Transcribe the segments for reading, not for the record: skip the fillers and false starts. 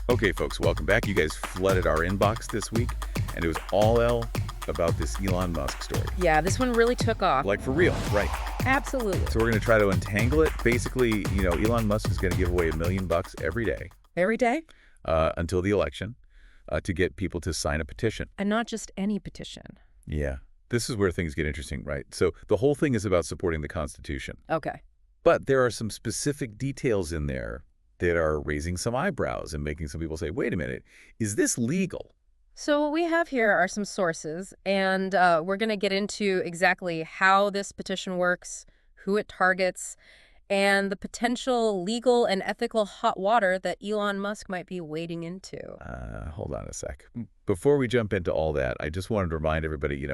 Okay, folks, welcome back. You guys flooded our inbox this week, and it was all about this Elon Musk story. Yeah, this one really took off. Like, for real, right? Absolutely. So we're going to try to untangle it. Basically, Elon Musk is going to give away $1 million every day Every day? until the election to get people to sign a petition. And not just any petition. Yeah. This is where things get interesting, right? So the whole thing is about supporting the Constitution. Okay. But there are some specific details in there that are raising some eyebrows and making some people say, wait a minute, is this legal? So what we have here are some sources, and we're going to get into exactly how this petition works, who it targets, and the potential legal and ethical hot water that Elon Musk might be wading into. Hold on a sec. Before we jump into all that, I just wanted to remind everybody,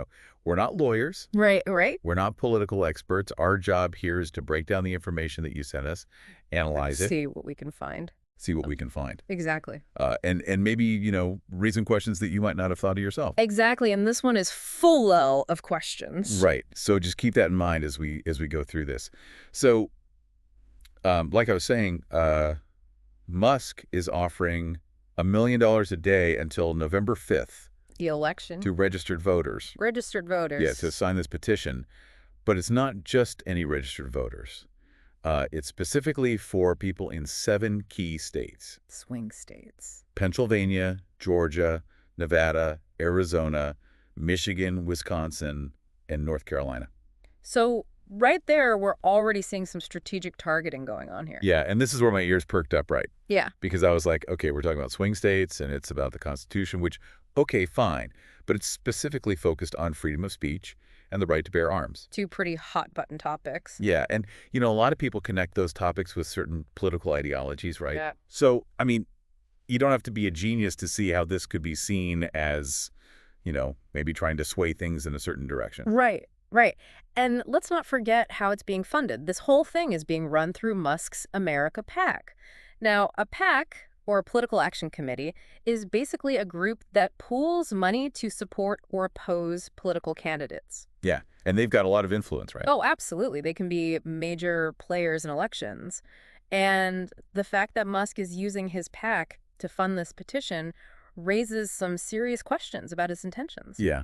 we're not lawyers. Right. We're not political experts. Our job here is to break down the information that you sent us, analyze it. See what we can find. See what we can find. Exactly. And maybe, raise some questions that you might not have thought of yourself. Exactly, and this one is full of questions. Right. So just keep that in mind as we go through this. So, like I was saying, Musk is offering $1 million a day until November 5th. The election. To registered voters. Registered voters. Yeah, to sign this petition. But it's not just any registered voters. It's specifically for people in 7 key states. Swing states. Pennsylvania, Georgia, Nevada, Arizona, Michigan, Wisconsin, and North Carolina. So right there, we're already seeing some strategic targeting going on here. Yeah, and this is where my ears perked up, right? Yeah. Because I was like, okay, we're talking about swing states, and it's about the Constitution, which, okay, fine. But it's specifically focused on freedom of speech and the right to bear arms. 2 pretty hot-button topics. Yeah, and, a lot of people connect those topics with certain political ideologies, right? Yeah. So, I mean, you don't have to be a genius to see how this could be seen as, maybe trying to sway things in a certain direction. Right. Right. And let's not forget how it's being funded. This whole thing is being run through Musk's America PAC. Now, a PAC, or a political action committee, is basically a group that pools money to support or oppose political candidates. Yeah, and they've got a lot of influence, right? Oh, absolutely. They can be major players in elections. And the fact that Musk is using his PAC to fund this petition raises some serious questions about his intentions. Yeah.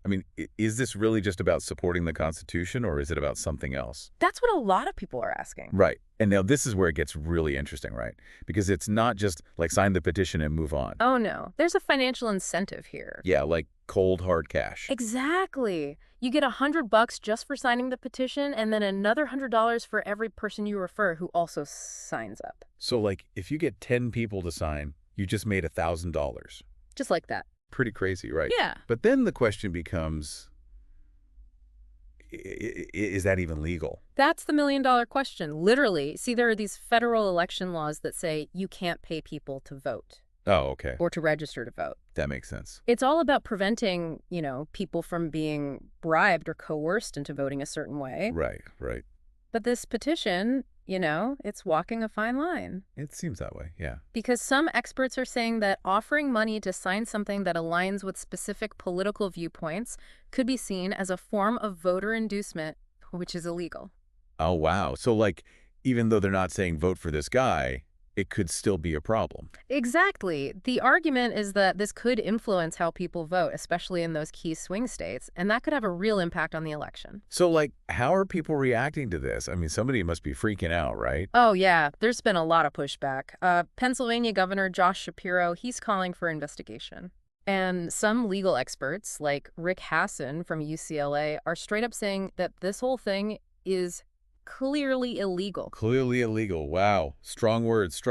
I mean, is this really just about supporting the Constitution, or is it about something else? That's what a lot of people are asking. Right. And now this is where it gets really interesting, right? Because it's not just like sign the petition and move on. Oh, no. There's a financial incentive here. Yeah, like cold, hard cash. Exactly. You get $100 just for signing the petition, and then another $100 for every person you refer who also signs up. So, like, if you get 10 people to sign, you just made $1,000. Just like that. Pretty crazy, right? Yeah. But then the question becomes, is that even legal? That's the $1 million question. Literally. See, there are these federal election laws that say you can't pay people to vote. Oh, okay. Or to register to vote. That makes sense. It's all about preventing, people from being bribed or coerced into voting a certain way. Right. But this petition, it's walking a fine line. It seems that way, yeah. Because some experts are saying that offering money to sign something that aligns with specific political viewpoints could be seen as a form of voter inducement, which is illegal. Oh, wow. So, like, even though they're not saying vote for this guy, it could still be a problem. Exactly. The argument is that this could influence how people vote, especially in those key swing states, and that could have a real impact on the election. So, like, how are people reacting to this? I mean, somebody must be freaking out, right? Oh, yeah. There's been a lot of pushback. Pennsylvania Governor Josh Shapiro, he's calling for investigation. And some legal experts, like Rick Hasson from UCLA, are straight up saying that this whole thing is clearly illegal. Clearly illegal. Wow. Strong words.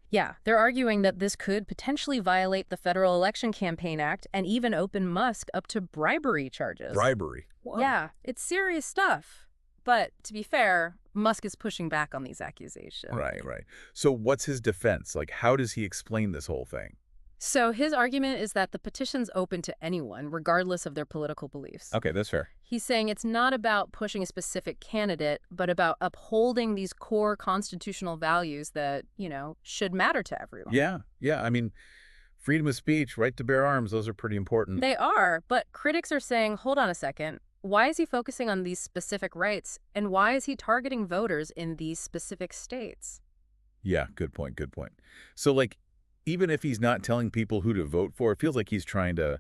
Yeah, they're arguing that this could potentially violate the Federal Election Campaign Act and even open Musk up to bribery charges. Bribery? Wow. Yeah, it's serious stuff. But to be fair, Musk is pushing back on these accusations. Right. So what's his defense? Like, how does he explain this whole thing? So his argument is that the petition's open to anyone, regardless of their political beliefs. Okay, that's fair. He's saying it's not about pushing a specific candidate, but about upholding these core constitutional values that, should matter to everyone. Yeah. I mean, freedom of speech, right to bear arms, those are pretty important. They are, but critics are saying, hold on a second. Why is he focusing on these specific rights, and why is he targeting voters in these specific states? Yeah, good point. So, like, even if he's not telling people who to vote for, it feels like he's trying to,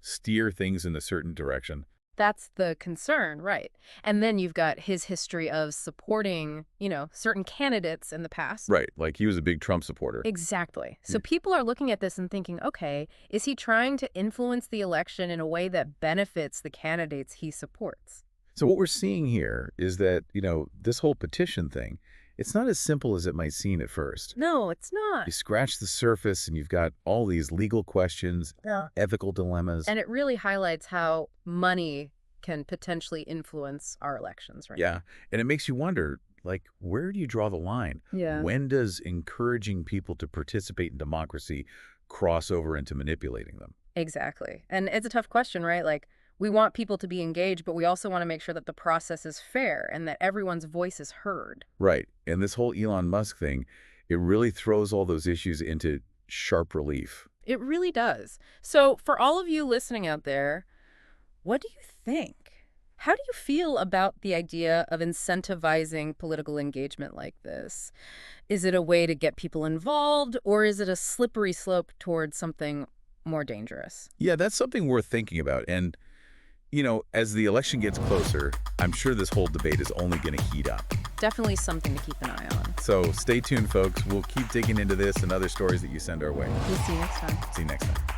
steer things in a certain direction. That's the concern, right? And then you've got his history of supporting, certain candidates in the past. Right. Like he was a big Trump supporter. Exactly. So Yeah. people are looking at this and thinking, okay, is he trying to influence the election in a way that benefits the candidates he supports? So what we're seeing here is that, this whole petition thing, it's not as simple as it might seem at first. No, it's not. You scratch the surface and you've got all these legal questions, Yeah. ethical dilemmas. And it really highlights how money can potentially influence our elections, right? Yeah. And it makes you wonder, like, where do you draw the line? Yeah. When does encouraging people to participate in democracy cross over into manipulating them? Exactly. And it's a tough question, right? Like, we want people to be engaged, but we also want to make sure that the process is fair and that everyone's voice is heard. Right. And this whole Elon Musk thing, it really throws all those issues into sharp relief. It really does. So for all of you listening out there, what do you think? How do you feel about the idea of incentivizing political engagement like this? Is it a way to get people involved, or is it a slippery slope towards something more dangerous? Yeah, that's something worth thinking about. And, as the election gets closer, I'm sure this whole debate is only going to heat up. Definitely something to keep an eye on. So stay tuned, folks. We'll keep digging into this and other stories that you send our way. We'll see you next time. See you next time.